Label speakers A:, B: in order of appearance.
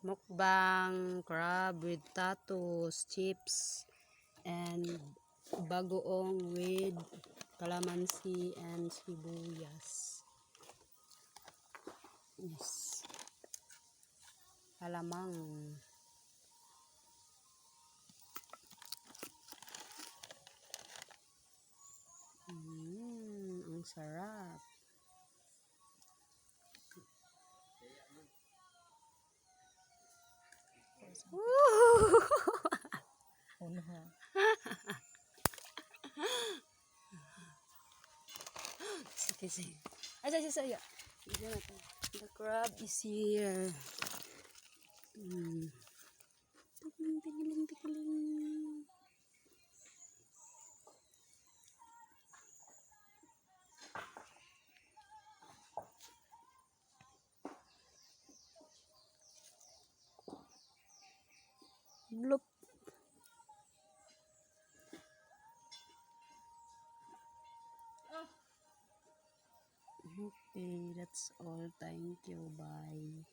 A: Mukbang crab with tatos, chips, and bagoong with calamansi and sibuyas. Yes. Alamang. Ang sarap. Sige. Saya. The crab is here. Tigiling. Bloop. Okay, that's all. Thank you. Bye.